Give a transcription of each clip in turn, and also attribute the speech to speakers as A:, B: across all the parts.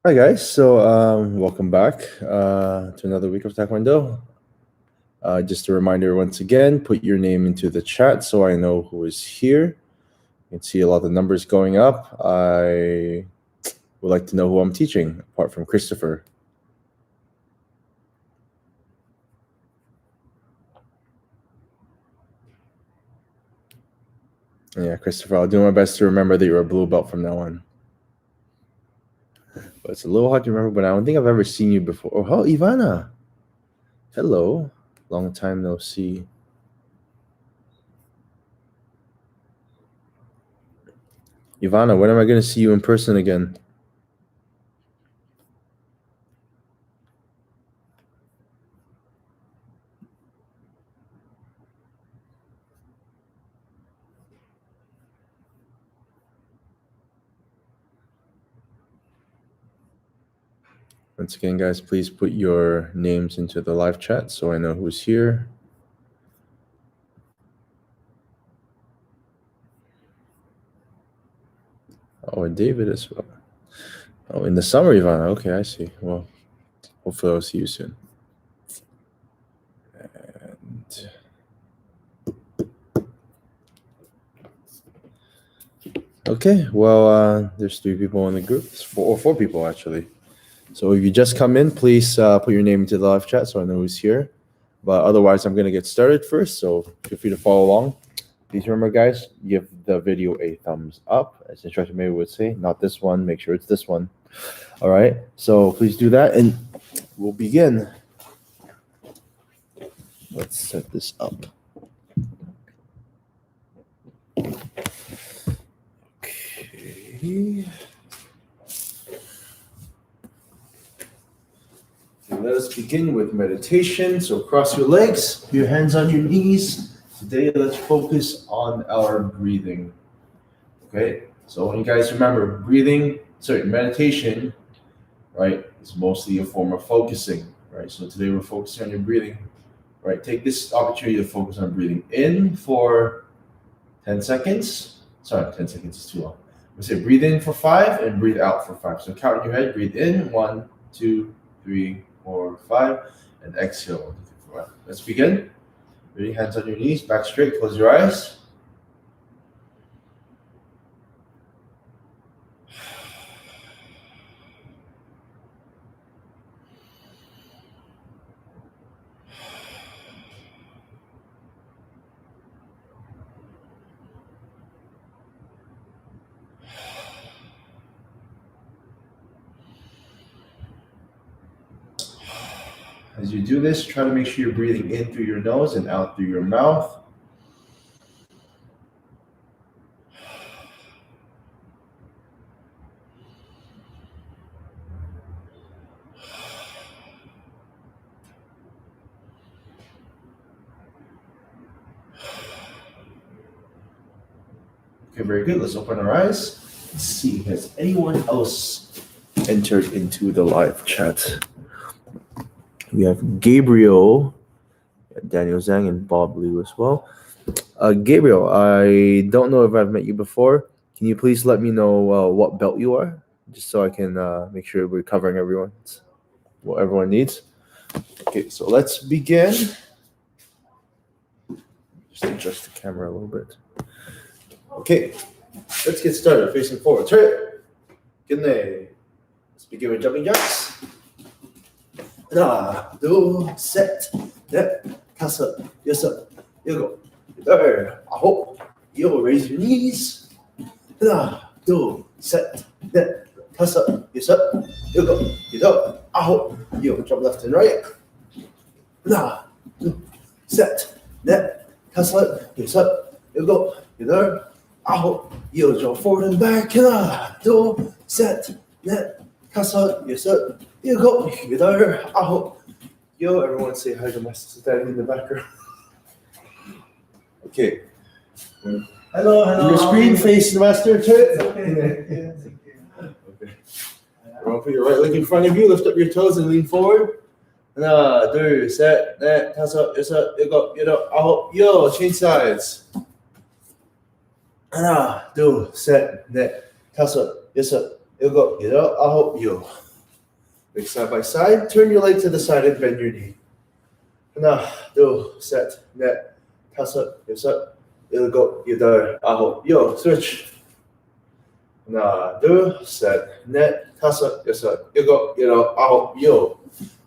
A: Hi guys, so welcome back to another week of Taekwondo. Just a reminder once again, put your name into the chat so I know who is here. You can see a lot of numbers going up. I would like to know who I'm teaching, apart from Christopher. Yeah, Christopher, I'll do my best to remember that you're a blue belt from now on. But it's a little hard to remember, but I don't think I've ever seen you before. Oh, Ivana. Hello. Long time no see. Ivana, when am I going to see you in person again? Once again, guys, please put your names into the live chat so I know who's here. Oh, and David as well. Oh, in the summer, Ivana. Okay, I see. Well, hopefully I'll see you soon. And okay, well, there's 3 people in the group. It's 4 people, actually. So if you just come in, please put your name into the live chat so I know who's here. But otherwise, I'm going to get started first, so feel free to follow along. Please remember, guys, give the video a thumbs up. As Instructor Maybe would say, not this one. Make sure it's this one. All right, so please do that, and we'll begin. Let's set this up. Okay. Let us begin with meditation. So cross your legs, put your hands on your knees. Today, let's focus on our breathing. Okay, so when you guys remember, meditation, right, is mostly a form of focusing, right? So today we're focusing on your breathing, right? Take this opportunity to focus on breathing in for 10 seconds. Sorry, 10 seconds is too long. We say breathe in for 5 and breathe out for 5. So count in your head, breathe in, 1, 2, 3, 4, 5, and exhale, 1, 2, 3, 4, 5. Let's begin. Ready, hands on your knees, back straight, close your eyes. As you do this, try to make sure you're breathing in through your nose and out through your mouth. Okay, very good. Let's open our eyes. Let's see, has anyone else entered into the live chat? We have Gabriel, Daniel Zhang, and Bob Liu as well. Gabriel, I don't know if I've met you before. Can you please let me know what belt you are? Just so I can make sure we're covering what everyone needs. Okay, so let's begin. Just adjust the camera a little bit. Okay, let's get started. Facing forward. Turn. Good day. Let's begin with jumping jacks. 1, 2, set, net, pass up, yes up, you go. There, I hope you'll raise your knees. 1, 2, set, net, pass up, yes up, you go. Get up, I hope you'll jump left and right. 1, 2, set, net, pass up, yes up, you go. Get there, I hope you'll jump forward and back. 1, 2, set, net, pass up, yes up. You go, get there. I hope yo, everyone say hi to my sister Daddy in the background. Okay.
B: Hello.
A: Your screen face the master turn.
B: Okay.
A: Okay. Everyone put your right leg in front of you, lift up your toes and lean forward. 1, 2, set, net, pass up, yes up, you go, get up. I hope yo, change sides. 1, 2, set, net, pass up, yes up, you go, get up. I hope yo. Legs side by side. Turn your leg to the side and bend your knee. 하나, 둘, 셋, 넷, 다섯, 여섯, 일곱, 여덟, 아홉, 요. Switch. 하나, 둘, 셋, 넷, 다섯, 여섯, 일곱, 여덟, 아홉, 요.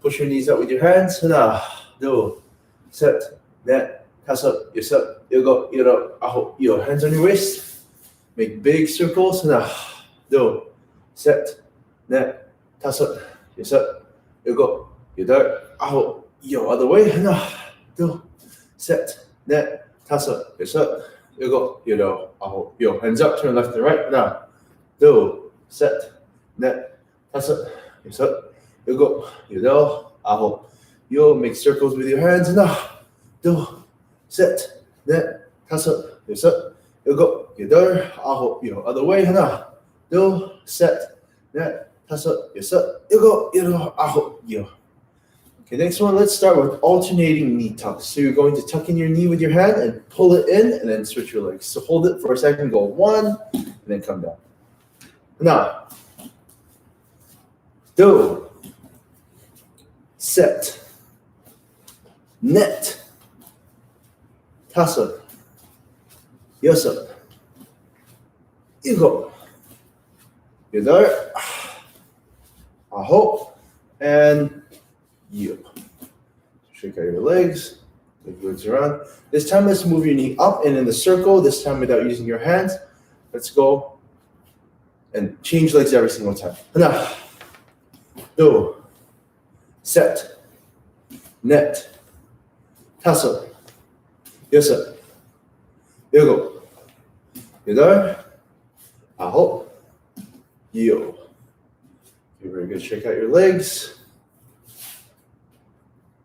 A: Push your knees up with your hands. 하나, 둘, 셋, 넷, 다섯, 여섯, 일곱, 여덟, 아홉, 요. Hands on your waist. Make big circles. 하나, 둘, 셋, 넷, 다섯, 여섯, 일곱, 여덟, 아홉, 요. Other way. 하나, 둘, 셋, 넷, 다섯, 여섯, 일곱, 여덟, 아홉, 요. Hands up. Turn left and right. 하나, 둘, 셋, 넷, 다섯, 여섯, 일곱, 여덟, 아홉, 요. Make circles with your hands. 하나, 둘, 셋, 넷, 다섯, 여섯, 일곱, 여덟, 아홉, 요. Other way. 하나, 둘, 셋, 넷, 다섯, 여섯, 일곱, 여덟, 아홉, 요. Okay, next one, let's start with alternating knee tucks. So you're going to tuck in your knee with your hand and pull it in and then switch your legs. So hold it for a second, go one, and then come down. 하나, 둘, 셋, 넷, 다섯, 여섯, 일곱, 여덟, 아홉, and you. Shake out your legs, move your legs around. This time, let's move your knee up and in the circle. This time, without using your hands. Let's go and change legs every single time. 하나, 둘, 셋, 넷, 다섯, 여섯, 일곱, 여덟, 아홉, 요. Okay, very good. Shake out your legs.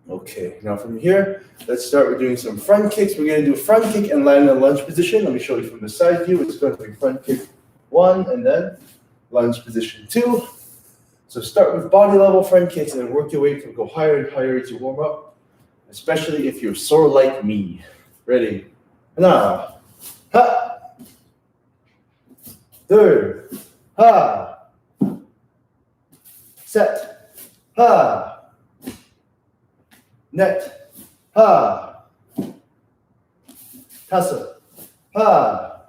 A: Okay, now from here, let's start with doing some front kicks. We're going to do a front kick and land in a lunge position. Let me show you from the side view. It's going to be front kick 1 and then lunge position 2. So start with body level front kicks and then work your way to go higher and higher as you warm up, especially if you're sore like me. Ready? 하나, 하, 둘, 하, 셋, 하, 넷, 하, 다섯, 하,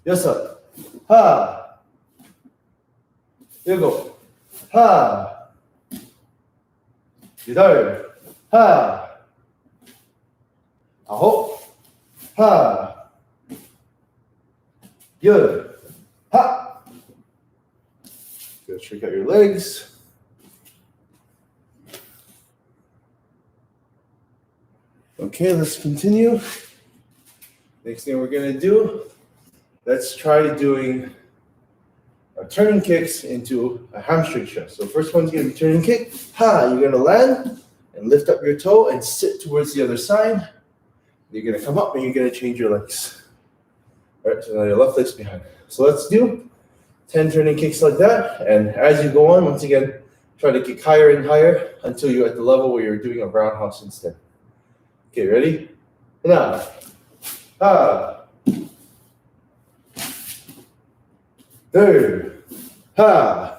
A: 여섯, 하, 일곱, 하, 여덟, 하, 아홉, 하, 열, 하. Good. Shake out your legs. Okay, let's continue. Next thing we're gonna do, let's try doing turning kicks into a hamstring stretch. So first one's gonna be turning kick. Ha, you're gonna land and lift up your toe and sit towards the other side. You're gonna come up and you're gonna change your legs. All right, so now your left leg's behind. So let's do 10 turning kicks like that. And as you go on, once again, try to kick higher and higher until you're at the level where you're doing a roundhouse instead. Okay, ready? 하나, 하, 둘, 하,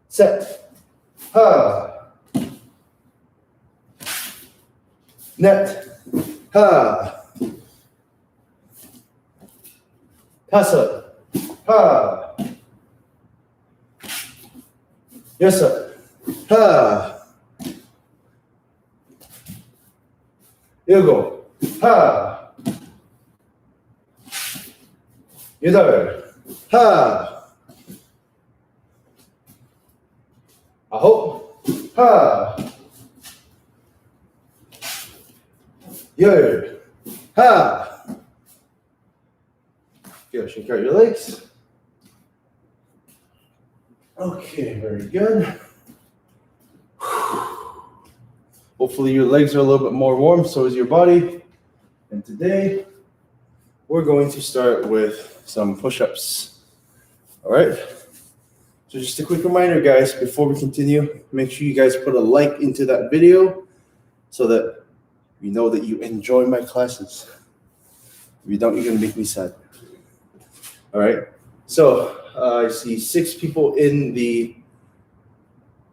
A: 셋, 하, 넷, 하, 다섯, 하, 여섯, 하, 일곱, 하, 여덟, 하, 아홉, 하, 열, 하. Good. Shake out your legs. Okay, very good. Hopefully your legs are a little bit more warm, so is your body. And today, we're going to start with some push-ups. All right? So just a quick reminder, guys, before we continue, make sure you guys put a like into that video so that we know that you enjoy my classes. If you don't, you're going to make me sad. All right? So I see 6 people in the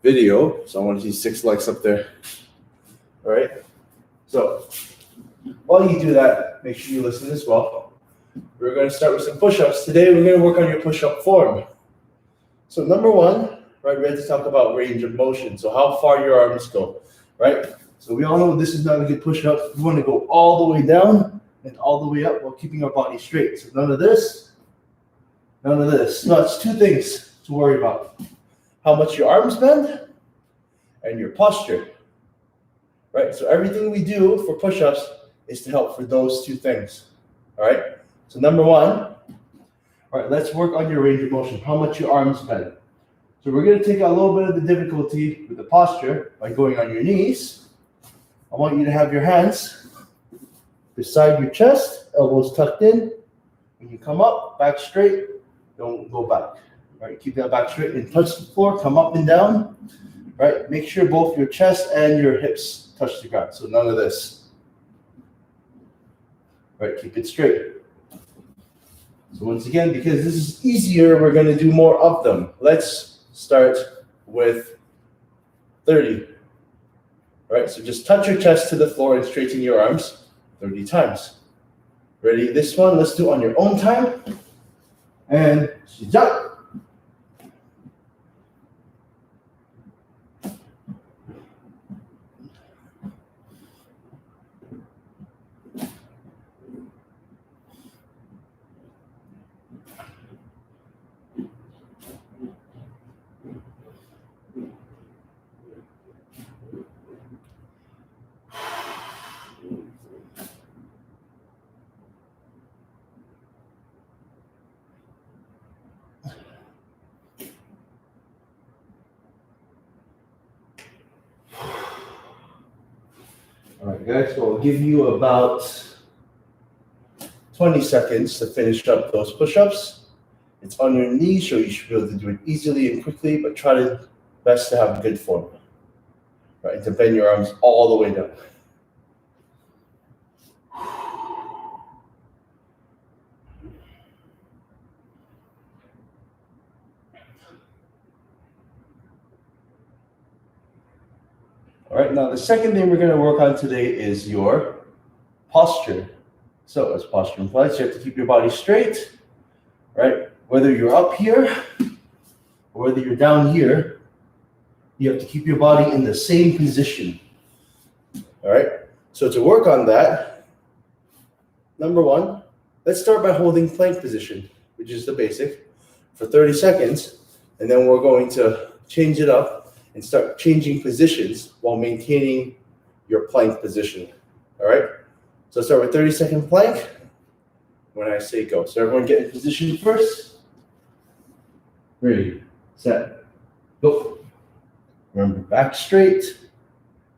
A: video, so I want to see 6 likes up there. All right. So while you do that, make sure you listen as well. We're going to start with some push-ups. Today we're going to work on your push-up form. So number 1, right, we had to talk about range of motion. So how far your arms go, right? So we all know this is not a good push-up. We want to go all the way down and all the way up while keeping our body straight. So none of this, none of this. No, it's 2 things to worry about. How much your arms bend and your posture, right? So everything we do for push-ups is to help for those 2 things, all right? So number 1, all right, let's work on your range of motion, how much your arms bend. So we're going to take a little bit of the difficulty with the posture by going on your knees. I want you to have your hands beside your chest, elbows tucked in. When you come up, back straight, don't go back. Right, keep that back straight and touch the floor, come up and down. Right, make sure both your chest and your hips touch the ground. So none of this. Right, keep it straight. So once again, because this is easier, we're going to do more of them. Let's start with 30. All right, so just touch your chest to the floor and straighten your arms 30 times. Ready? This one, let's do on your own time. And jump. All right, guys, so I'll give you about 20 seconds to finish up those push-ups. It's on your knees, so you should be able to do it easily and quickly, but try to best to have good form. Right, to bend your arms all the way down. All right, now the second thing we're going to work on today is your posture. So as posture implies, you have to keep your body straight, right? Whether you're up here or whether you're down here, you have to keep your body in the same position. All right, so to work on that, number 1, let's start by holding plank position, which is the basic, for 30 seconds, and then we're going to change it up and start changing positions while maintaining your plank position, all right? So start with 30-second plank when I say go. So everyone get in position first. Ready, set, go. Remember, back straight,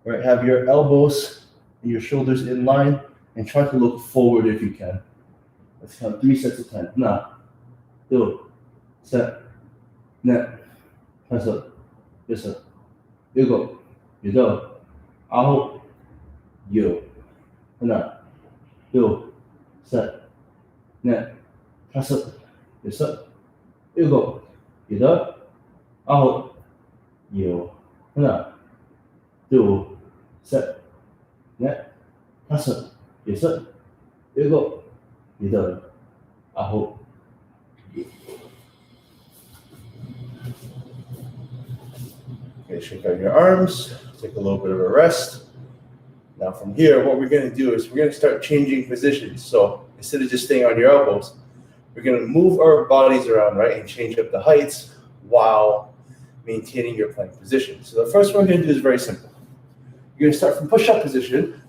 A: right? Have your elbows and your shoulders in line and try to look forward if you can. Let's count 3 sets of 10. Na, do, set, net, 다섯, 여섯, 일곱, 여덟, 아홉, 열. 하나, 둘, 셋, 넷, 다섯, 여섯, 일곱, 여덟, 아홉, 열. 하나, 둘, 셋, 넷, 다섯, 여섯, 일곱, 여덟, 아홉, 열. Okay, shake out your arms, take a little bit of a rest. Now from here, what we're going to do is we're going to start changing positions. So instead of just staying on your elbows, we're going to move our bodies around, right, and change up the heights while maintaining your plank position. So the first one we're going to do is very simple. You're going to start from push-up position,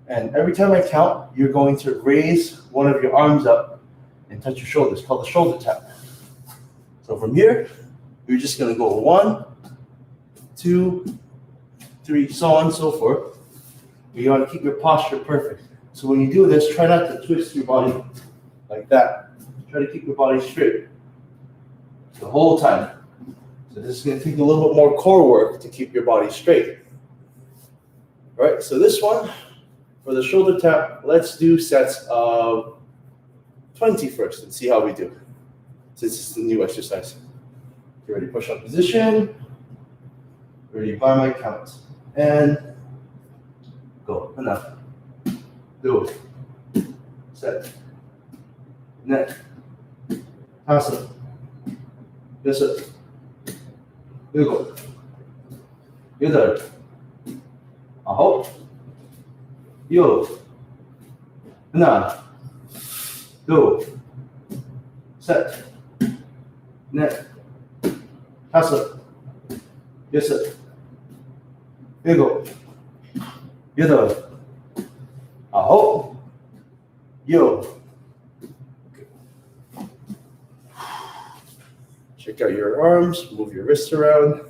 A: and every time I count, you're going to raise one of your arms up and touch your shoulders, called the shoulder tap. So from here, you're just going to go 1, 2, 3, so on and so forth. You want to keep your posture perfect. So when you do this, try not to twist your body like that. Try to keep your body straight the whole time. So this is going to take a little bit more core work to keep your body straight. All right, so this one, for the shoulder tap, let's do sets of 20 first and see how we do. since it's the new exercise. Get ready, push up position. Ready by my count. And go. Enough. Do. Set. Net. Pass it. Yes, sir. You go. You there. Aho. You. Na. Do. Set. Net. Pass it. Yes, sir. You go. You there. Aho. You. Check out your arms, move your wrists around.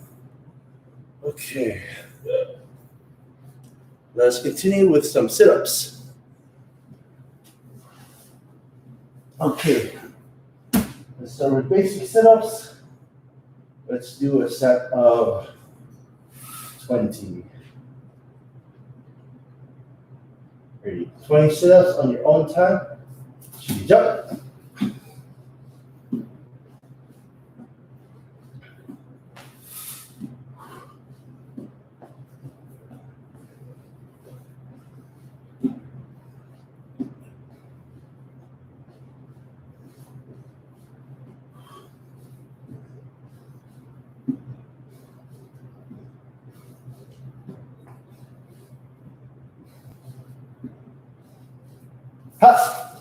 A: Okay. Let's continue with some sit-ups. Okay. Let's start with basic sit-ups. Let's do a set of 20. Ready? 20 sit-ups on your own time. Jump. Pass.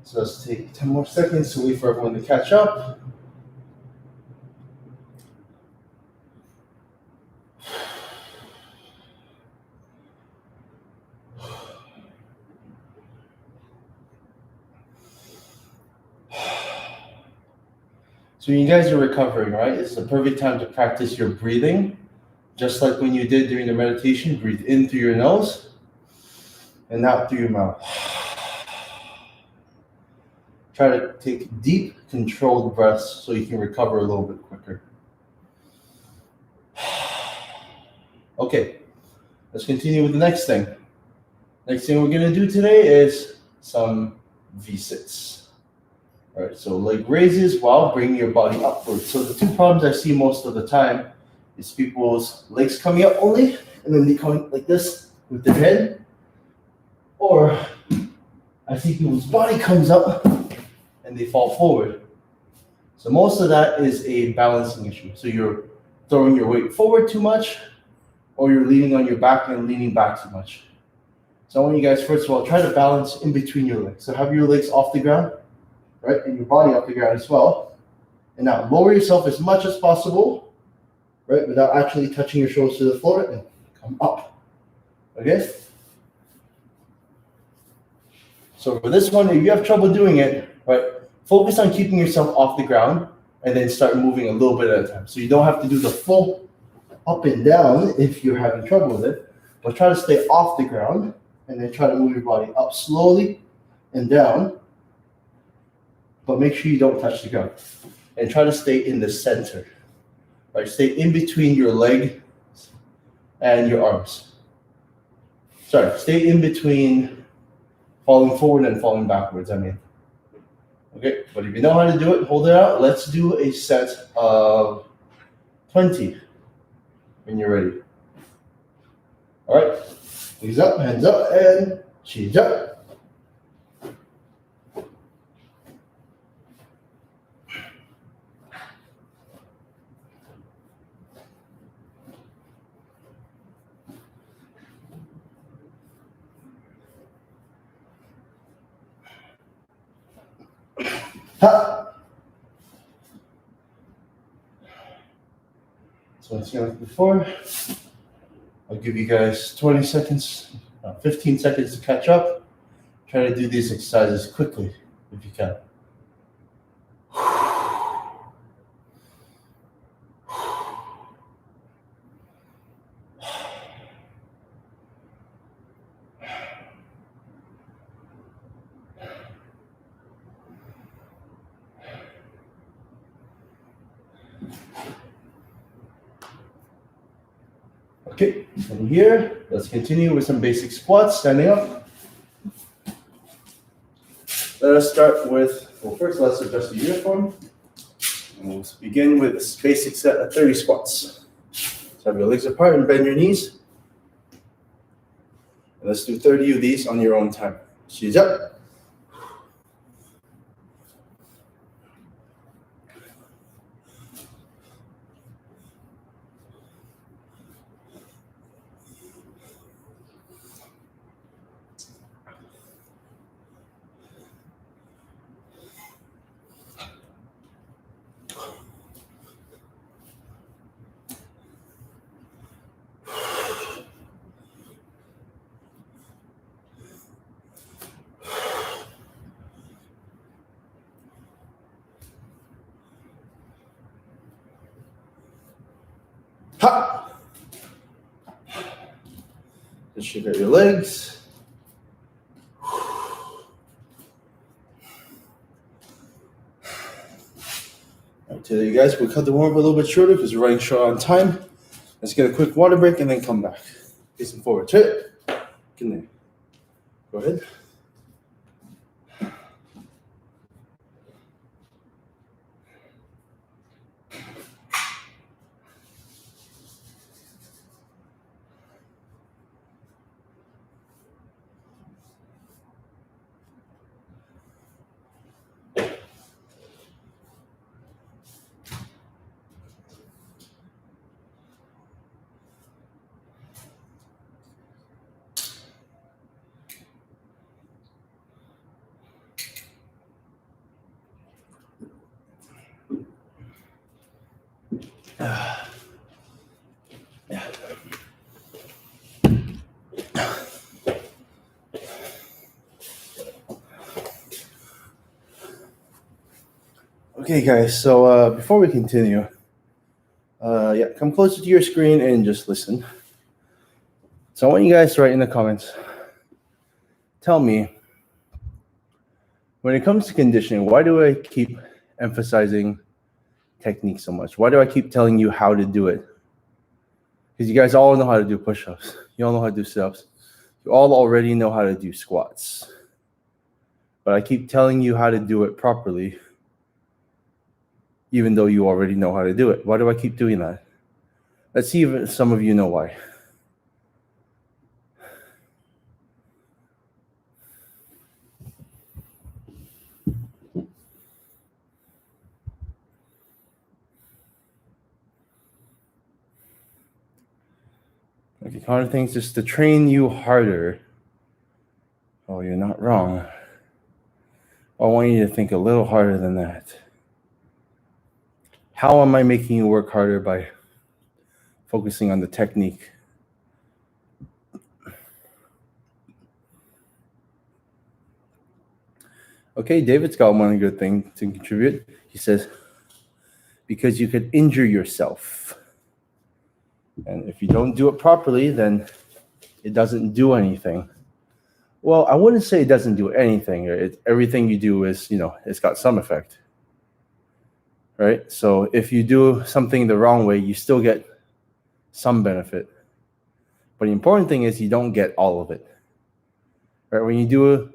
A: So let's take 10 more seconds to wait for everyone to catch up. So you guys are recovering, right? It's the perfect time to practice your breathing. Just like when you did during the meditation, breathe in through your nose and out through your mouth. Try to take deep, controlled breaths so you can recover a little bit quicker. Okay, let's continue with the next thing. Next thing we're going to do today is some V-sits. All right, so leg raises while bringing your body upward. So the two problems I see most of the time is people's legs coming up only, and then they come like this with their head. Or I see people's body comes up and they fall forward. So most of that is a balancing issue. So you're throwing your weight forward too much, or you're leaning on your back and leaning back too much. So I want you guys, first of all, try to balance in between your legs. So have your legs off the ground, right, and your body off the ground as well. And now lower yourself as much as possible, right, without actually touching your shoulders to the floor, and come up. Okay? So for this one, if you have trouble doing it, right, focus on keeping yourself off the ground and then start moving a little bit at a time. So you don't have to do the full up and down if you're having trouble with it, but try to stay off the ground and then try to move your body up slowly and down, but make sure you don't touch the ground. And try to stay in the center, right? Stay in between your leg and your arms. Sorry, stay in between falling forward and falling backwards, I mean. Okay, but if you know how to do it, hold it out. Let's do a set of 20 when you're ready. All right, knees up, hands up, and chin up. Ha! So once again, like before, I'll give you guys 20 seconds, 15 seconds to catch up. Try to do these exercises quickly if you can. Okay, and here, let's continue with some basic squats, standing up. let us start with, well, first let's adjust the uniform. And we'll begin with a basic set of 30 squats. So have your legs apart and bend your knees. And let's do 30 of these on your own time. 시작. Ha! Just shake out your legs. All right, today, you guys, we'll cut the warm up a little bit shorter because we're running short on time. Let's get a quick water break and then come back. Facing forward. Straight. Go ahead. Okay, guys, so before we continue, come closer to your screen and just listen. So I want you guys to write in the comments, tell me, when it comes to conditioning, why do I keep emphasizing technique so much? Why do I keep telling you how to do it? Because you guys all know how to do push-ups. You all know how to do sit-ups. You all already know how to do squats. But I keep telling you how to do it properly, even though you already know how to do it. Why do I keep doing that? Let's see if some of you know why. Okay, Connor thinks just to train you harder. Oh, you're not wrong. I want you to think a little harder than that. How am I making you work harder? By focusing on the technique. Okay, David's got one good thing to contribute. He says, because you could injure yourself. And if you don't do it properly, then it doesn't do anything. Well, I wouldn't say it doesn't do anything. Everything you do is, it's got some effect. Right? So if you do something the wrong way, you still get some benefit. But the important thing is you don't get all of it. Right? When you do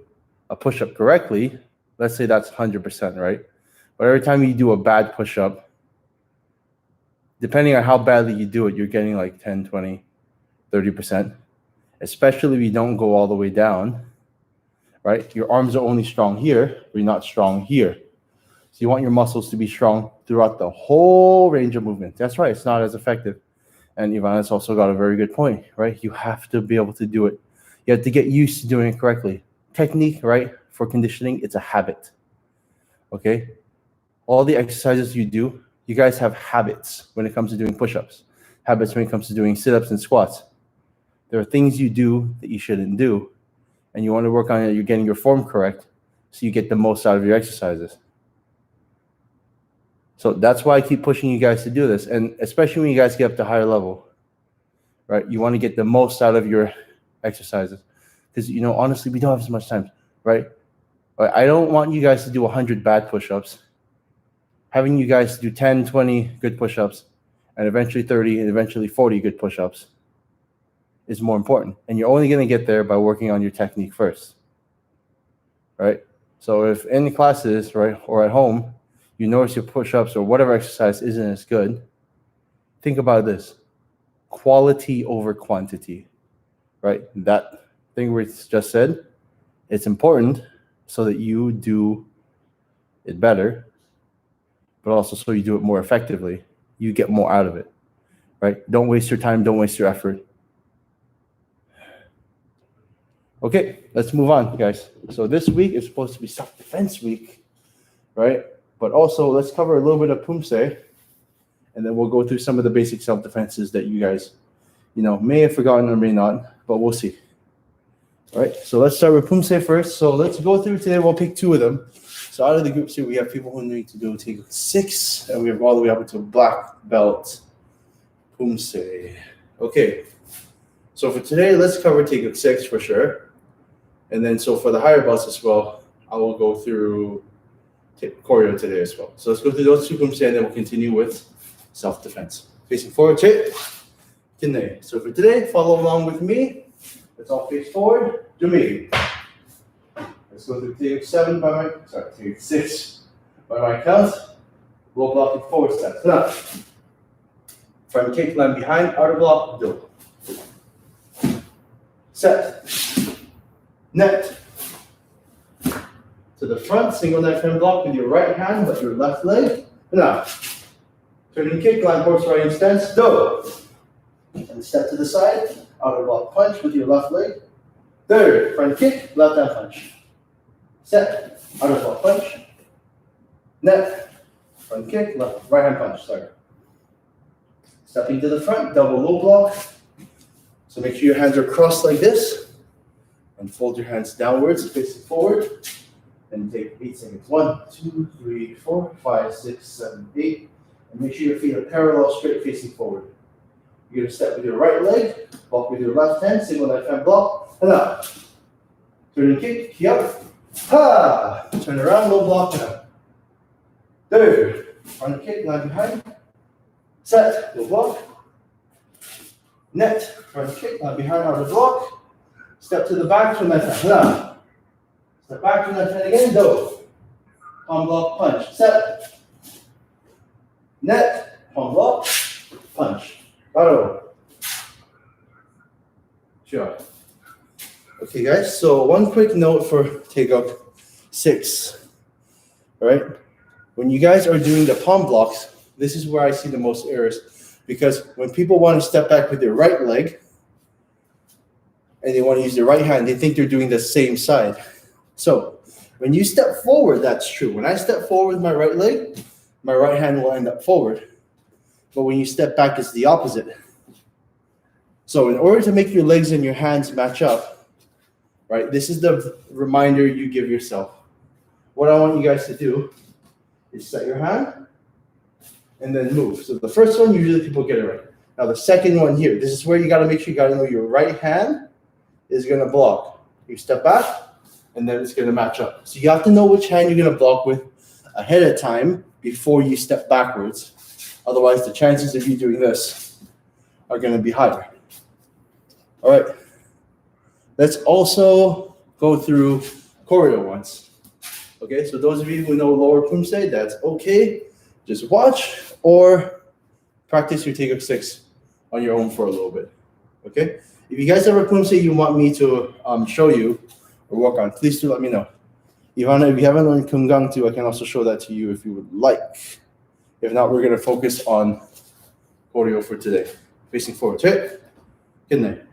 A: a push-up correctly, let's say that's 100%, right? But every time you do a bad push-up, depending on how badly you do it, you're getting like 10, 20, 30%. Especially if you don't go all the way down, right? Your arms are only strong here, but you're not strong here. So you want your muscles to be strong throughout the whole range of movement. That's right, it's not as effective. And Ivana's also got a very good point, right? You have to be able to do it. You have to get used to doing it correctly. Technique, right? For conditioning, it's a habit. Okay? All the exercises you do, you guys have habits when it comes to doing push-ups, habits when it comes to doing sit-ups and squats. There are things you do that you shouldn't do, and you want to work on it. You're getting your form correct so you get the most out of your exercises. So that's why I keep pushing you guys to do this, and especially when you guys get up to higher level, right? You want to get the most out of your exercises because, honestly, we don't have as much time, right? I don't want you guys to do 100 bad push-ups. Having you guys do 10, 20 good push-ups, and eventually 30, and eventually 40 good push-ups is more important. And you're only going to get there by working on your technique first, right?
C: So if in classes, right, or at home, you notice your push-ups or whatever exercise isn't as good, think about this: quality over quantity, right? That thing we just said, it's important so that you do it better, but also so you do it more effectively. You get more out of it, right? Don't waste your time. Don't waste your effort. Okay, let's move on, guys. So this week is supposed to be self-defense week, right? But also let's cover a little bit of Pumse, and then we'll go through some of the basic self-defenses that you guys, may have forgotten or may not, but we'll see. All right, so let's start with Pumse first. So let's go through today. We'll pick two of them. So out of the groups here, we have people who need to do take 6, and we have all the way up to black belt Pumse. Okay, so for today, let's cover take 6 for sure. And then so for the higher belts as well, I will go through choreo today as well. So let's go through those two Pumse, and then we'll continue with self-defense. Facing forward, take. So for today, follow along with me. Let's all face forward. Do me. Let's go through take 6 by my count. Low block and forward step. Now, front kick, land behind, outer block, do. Set. Net. To the front, single net front block with your right hand, but your left leg. Now, turning kick, land horse riding stance, do. And step to the side, outer block punch with your left leg. Third, front kick, left hand punch. Set, outer block punch. Net, front kick, right hand punch, sorry. Stepping to the front, double low block. So make sure your hands are crossed like this. And fold your hands downwards, facing forward. And take 8 seconds. 1, 2, 3, 4, 5, 6, 7, 8. And make sure your feet are parallel, straight facing forward. You're going to step with your right leg, block with your left hand, single left hand block, and up. Turn and kick, up. Ha! Turn around, low block, and up. Third, front kick, line behind. Set, low block. Net, front kick, line behind, outer block. Step to the back, turn left hand, up. Step back, turn left hand again, do. Palm block, punch, set. Net, palm block, punch. Bottom. Sure. Okay, guys. So one quick note for take up 6. All right. When you guys are doing the palm blocks, this is where I see the most errors, because when people want to step back with their right leg and they want to use their right hand, they think they're doing the same side. So when you step forward, that's true. When I step forward with my right leg, my right hand will end up forward. But when you step back, it's the opposite. So in order to make your legs and your hands match up, right, this is the reminder you give yourself. What I want you guys to do is set your hand and then move. So the first one, usually people get it right. Now the second one here, this is where you got to make sure you got to know your right hand is going to block. You step back, and then it's going to match up. So you have to know which hand you're going to block with ahead of time before you step backwards. Otherwise, the chances of you doing this are going to be higher. All right. Let's also go through choreo once. Okay, so those of you who know lower Pumse, that's okay. Just watch or practice your take 6 on your own for a little bit. Okay? If you guys have a Pumse you want me to show you or work on, please do let me know. If you haven't learned Kumgang too, I can also show that to you if you would like. If not, we're going to focus on choreo for today. Facing forward, right? Good night.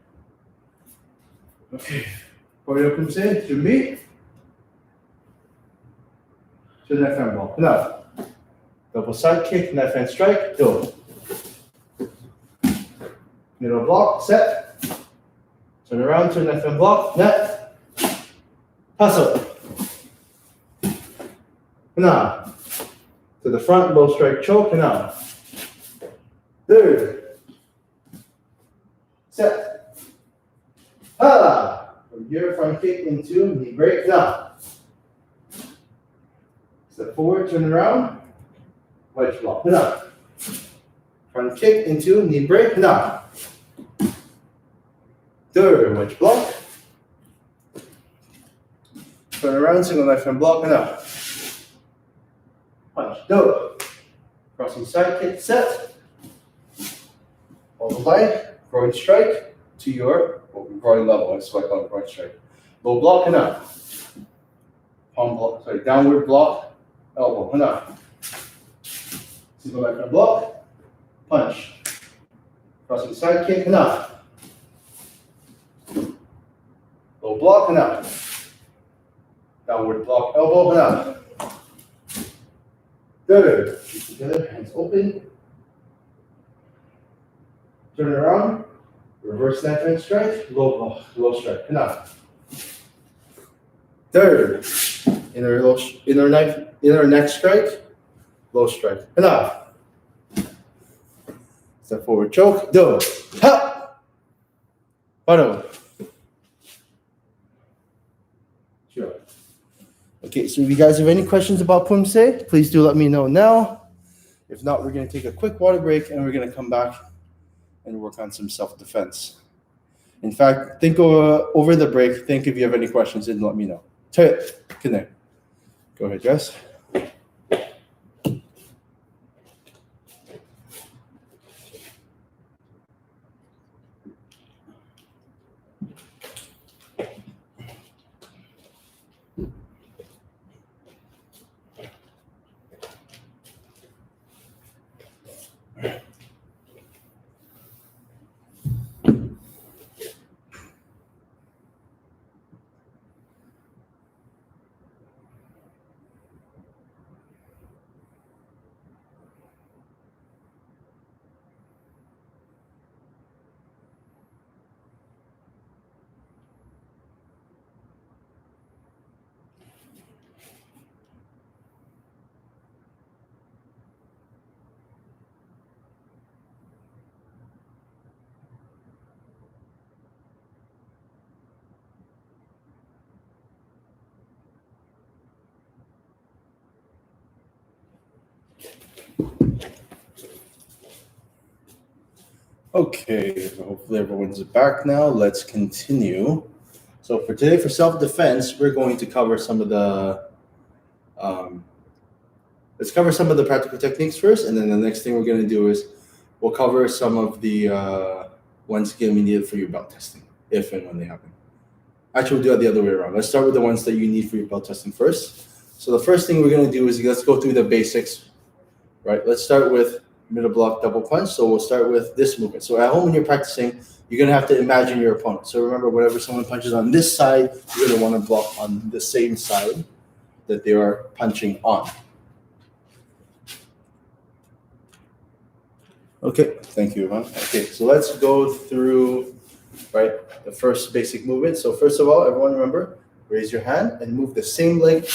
C: Okay. Choreo Pumse, to me. To the left hand ball. Now, double side kick, left hand strike, do. Middle block, set. Turn around, turn left hand block, net. Pass up. Now. To the front, low strike choke, now. Third. Set. Ha! From here, front kick into knee break, now. Step forward, turn around. Wedge block, now. Front kick into knee break, now. Third, wedge block. Turn around, single knife and block, and out. Punch, do. Crossing side kick, set. Hold the line, groin strike to your groin level. That's what I call it, groin strike. Low block and out. Palm block, sorry, downward block, elbow and out. Single knife and block, punch. Crossing side kick and out. Low block and out. Downward block, elbow and out. Good. Feet together, hands open. Turn it around. Reverse knife and strike. Low block, low strike. And out. Third. Inner neck strike. Low strike. And out. Step forward, choke. Do. Ha. Bottom. Sure. Okay, so if you guys have any questions about Pumse, please do let me know now. If not, we're going to take a quick water break and we're going to come back and work on some self-defense. In fact, think over the break, think if you have any questions and let me know. Connect. Go ahead, guys. Okay, so hopefully everyone's back now. Let's continue. So for today, for self-defense, we're going to cover some of the let's cover some of the practical techniques first, and then the next thing we're going to do is we'll cover some of the ones going to be needed for your belt testing, if and when they happen. Actually, we'll do it the other way around. Let's start with the ones that you need for your belt testing first. So the first thing we're going to do is let's go through the basics, right? Let's start with middle block double punch. So we'll start with this movement. So at home when you're practicing, you're going to have to imagine your opponent. So remember, whenever someone punches on this side, you're going to want to block on the same side that they are punching on. Okay, thank you, Ivan. Okay, so let's go through, right, the first basic movement. So first of all, everyone remember, raise your hand and move the same leg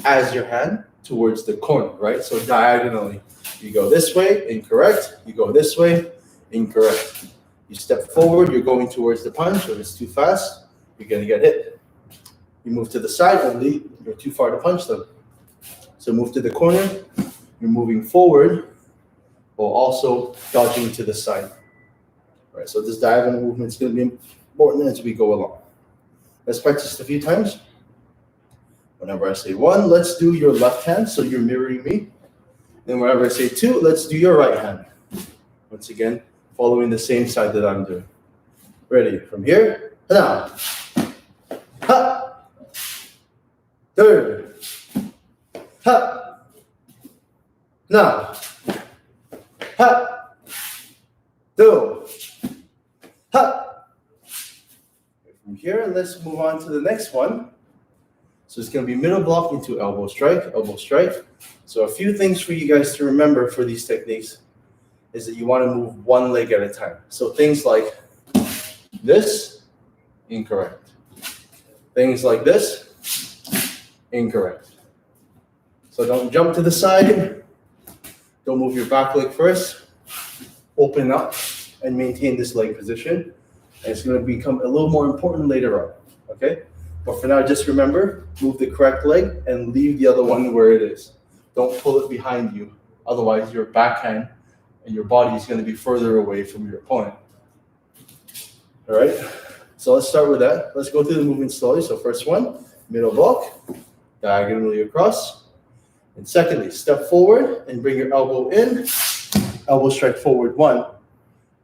C: as your hand towards the corner, right? So diagonally. You go this way, incorrect. You go this way, incorrect. You step forward, you're going towards the punch. If it's too fast, you're going to get hit. You move to the side, only you're too far to punch them. So move to the corner, you're moving forward, while also dodging to the side. All right, so this diagonal movement is going to be important as we go along. Let's practice a few times. Whenever I say one, let's do your left hand, so you're mirroring me. Then whenever I say two, let's do your right hand. Once again, following the same side that I'm doing. Ready? From here, down. Ha! Third. Ha! Now. Ha! Do. Ha! From here, let's move on to the next one. So it's going to be middle block into elbow strike, elbow strike. So a few things for you guys to remember for these techniques is that you want to move one leg at a time. So things like this, incorrect. Things like this, incorrect. So don't jump to the side. Don't move your back leg first. Open up and maintain this leg position. And it's going to become a little more important later on, okay? But for now, just remember, move the correct leg and leave the other one where it is. Don't pull it behind you. Otherwise, your backhand and your body is going to be further away from your opponent. All right? So let's start with that. Let's go through the movement slowly. So first one, middle block. diagonally across. And secondly, step forward and bring your elbow in. Elbow strike forward 1.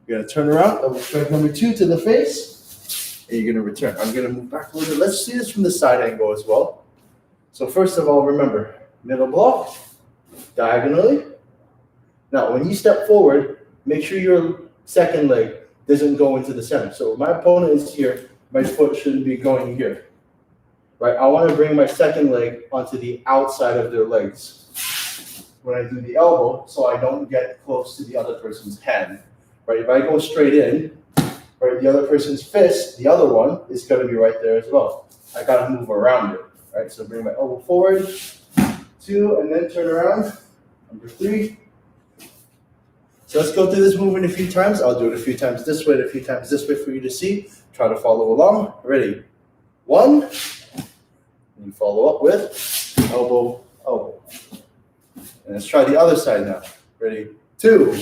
C: You're going to turn around, elbow strike number 2 to the face, and you're going to return. I'm going to move back a little bit. Let's see this from the side angle as well. So first of all, remember, middle block, diagonally. Now, when you step forward, make sure your second leg doesn't go into the center. So my opponent is here, my foot shouldn't be going here. Right? I want to bring my second leg onto the outside of their legs when I do the elbow, so I don't get close to the other person's hand. Right? If I go straight in, right, the other person's fist, the other one, is going to be right there as well. I got to move around it. Right? So bring my elbow forward, 2, and then turn around. Number 3. So let's go through this movement a few times. I'll do it a few times this way, and a few times this way for you to see. Try to follow along. Ready? 1. And you follow up with elbow, elbow. And let's try the other side now. Ready? 2.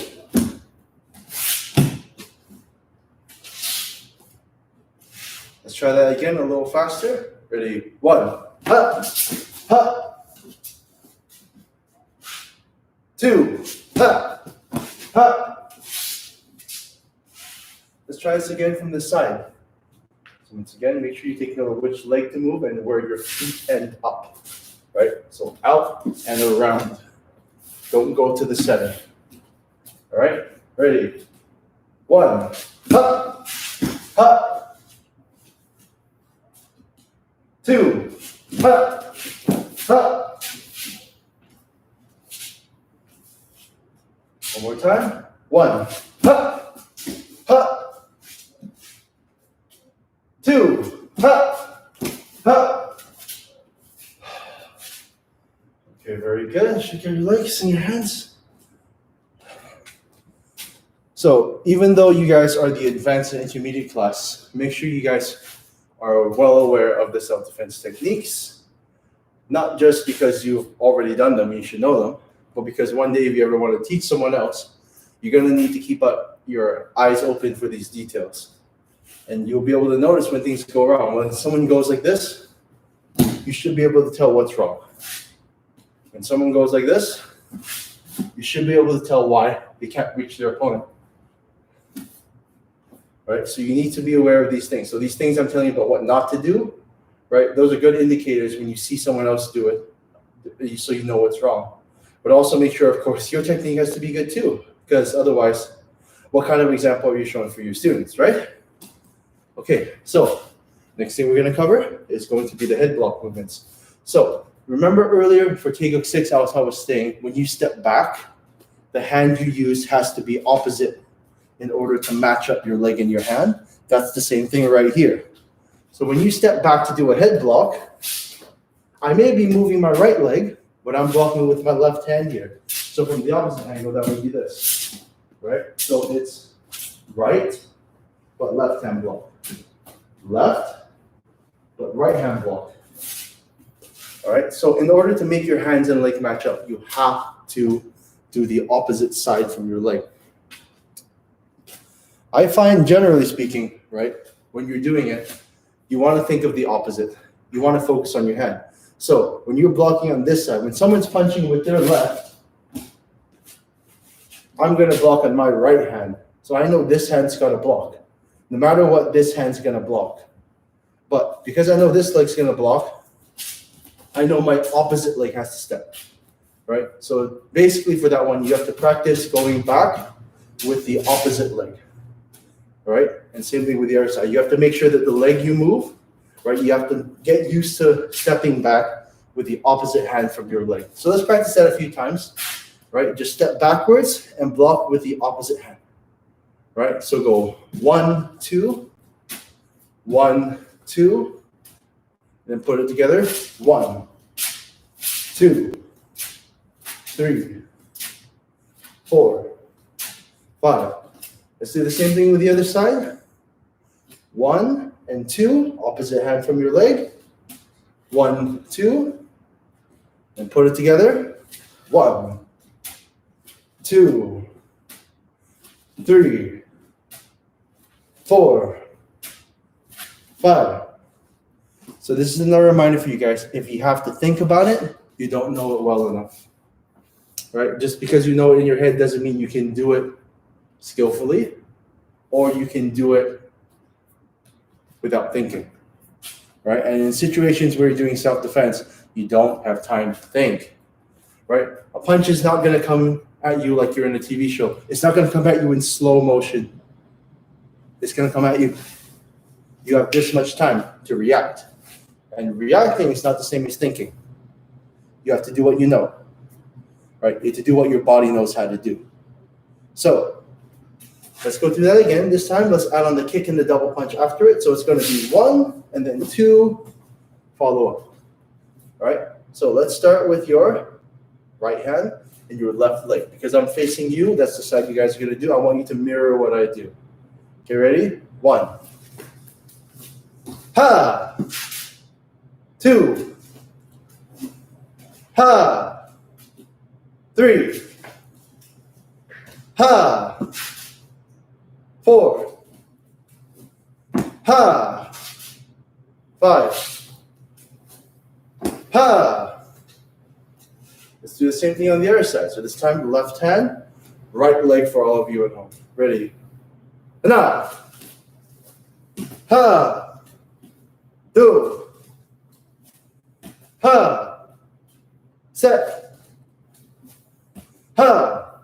C: Let's try that again a little faster. Ready? 1. Ha, ha. 2. Ha, ha. Let's try this again from the side. So once again, make sure you take note of which leg to move and where your feet end up. Right? So out and around. Don't go to the center. All right? Ready? 1. Ha, ha. 2. Ha, ha. One more time. 1. Ha, ha. 2. Ha, ha. Okay, very good. Shake your legs and your hands. So even though you guys are the advanced and intermediate class, make sure you guys are well aware of the self-defense techniques. Not just because you've already done them, you should know them, but because one day if you ever want to teach someone else, you're going to need to keep your eyes open for these details. And you'll be able to notice when things go wrong. When someone goes like this, you should be able to tell what's wrong. When someone goes like this, you should be able to tell why they can't reach their opponent. Right? So you need to be aware of these things. So these things I'm telling you about what not to do, right? Those are good indicators when you see someone else do it, so you know what's wrong. But also make sure, of course, your technique has to be good too, because otherwise, what kind of example are you showing for your students, right? Okay, so next thing we're going to cover is going to be the head block movements. So remember earlier for takeout 6, I was saying when you step back, the hand you use has to be opposite in order to match up your leg and your hand. That's the same thing right here. So when you step back to do a head block, I may be moving my right leg, but I'm blocking with my left hand here. So from the opposite angle, that would be this, right? So it's right, but left hand block. Left, but right hand block. All right, so in order to make your hands and leg match up, you have to do the opposite side from your leg. I find, generally speaking, right, when you're doing it, you want to think of the opposite. You want to focus on your hand. So when you're blocking on this side, when someone's punching with their left, I'm going to block on my right hand. So I know this hand's got to block. No matter what, this hand's going to block. But because I know this leg's going to block, I know my opposite leg has to step, right? So basically for that one, you have to practice going back with the opposite leg, right? And same thing with the other side. You have to make sure that the leg you move, right? You have to get used to stepping back with the opposite hand from your leg. So let's practice that a few times, right? Just step backwards and block with the opposite hand, right? So go 1, 2, 1, 2. Then put it together. 1, 2, 3, 4, 5. Let's do the same thing with the other side. 1 and 2, opposite hand from your leg. 1, 2, and put it together. 1, 2, 3, 4, 5. So this is another reminder for you guys. If you have to think about it, you don't know it well enough. Right? Just because you know it in your head doesn't mean you can do it skillfully, or you can do it without thinking. Right? And in situations where you're doing self-defense, you don't have time to think. Right? A punch is not going to come at you like you're in a TV show. It's not going to come at you in slow motion. It's going to come at you. You have this much time to react. And reacting is not the same as thinking. You have to do what you know. Right? You have to do what your body knows how to do. So let's go through that again. This time, let's add on the kick and the double punch after it. So it's going to be 1 and then 2, follow up. All right? So let's start with your right hand and your left leg. Because I'm facing you, that's the side you guys are going to do. I want you to mirror what I do. Okay, ready? 1. Ha! 2. Ha! 3. Ha! 4. Ha! 5. Ha! Let's do the same thing on the other side. So this time, left hand, right leg for all of you at home. Ready? Na! Ha! 2. Ha! Set. Ha!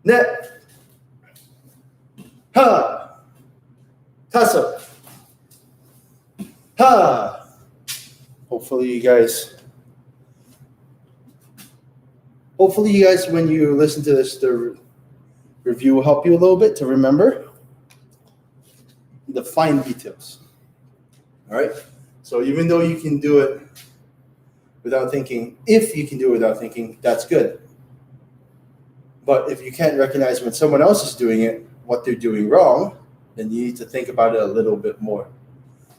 C: Net. Ha! Tasso. Ha! Hopefully you guys, when you listen to this, the review will help you a little bit to remember the fine details. All right? So even though you can do it without thinking, if you can do it without thinking, that's good. But if you can't recognize when someone else is doing it, what they're doing wrong, then you need to think about it a little bit more.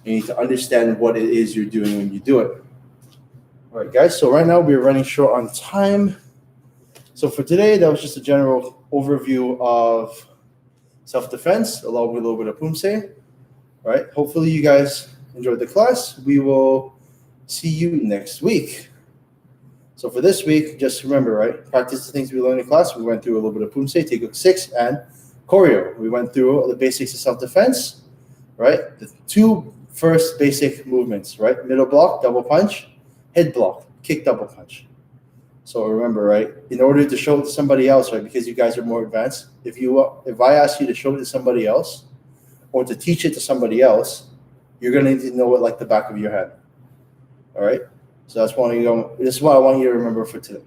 C: You need to understand what it is you're doing when you do it. All right, guys, so right now we're running short on time. So for today, that was just a general overview of self-defense, along with a little bit of pumse. All right, hopefully you guys enjoyed the class. We will see you next week. So for this week, just remember, right, practice the things we learned in class. We went through a little bit of pumse, Taeguk 6, and choreo. We went through the basics of self-defense, right? The 2 first basic movements, right? Middle block, double punch, head block, kick, double punch. So remember, right, in order to show it to somebody else, right, because you guys are more advanced, if I ask you to show it to somebody else or to teach it to somebody else, you're going to need to know it like the back of your hand. All right? So this is what I want you to remember for today.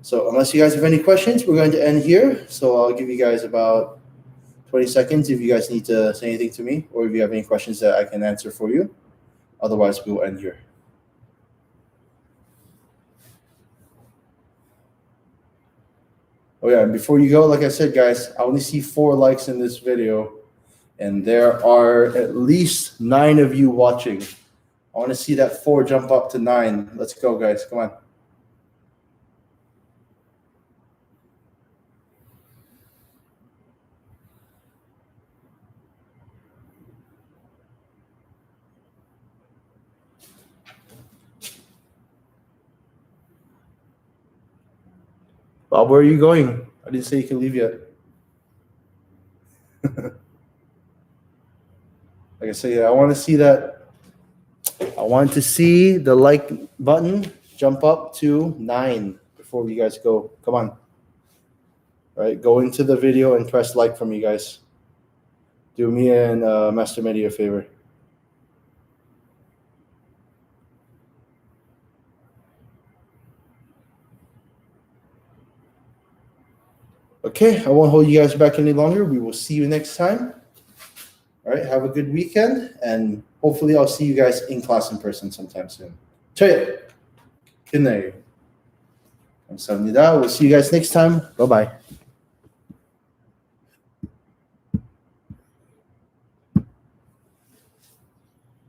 C: So unless you guys have any questions, we're going to end here. So I'll give you guys about 20 seconds if you guys need to say anything to me or if you have any questions that I can answer for you. Otherwise, we'll end here. Oh yeah, and before you go, like I said, guys, I only see 4 likes in this video, and there are at least 9 of you watching. I want to see that 4 jump up to 9. Let's go, guys. Come on. Bob, where are you going? I didn't say you can leave yet. Like I said, I want to see that. I want to see the like button jump up to 9 before you guys go. Come on. All right, go into the video and press like from you guys. Do me and Master Medi a favor. Okay, I won't hold you guys back any longer. We will see you next time. All right, have a good weekend, and hopefully I'll see you guys in class in person sometime soon. Good night. 감사합니다. We'll see you guys next time. Bye-bye.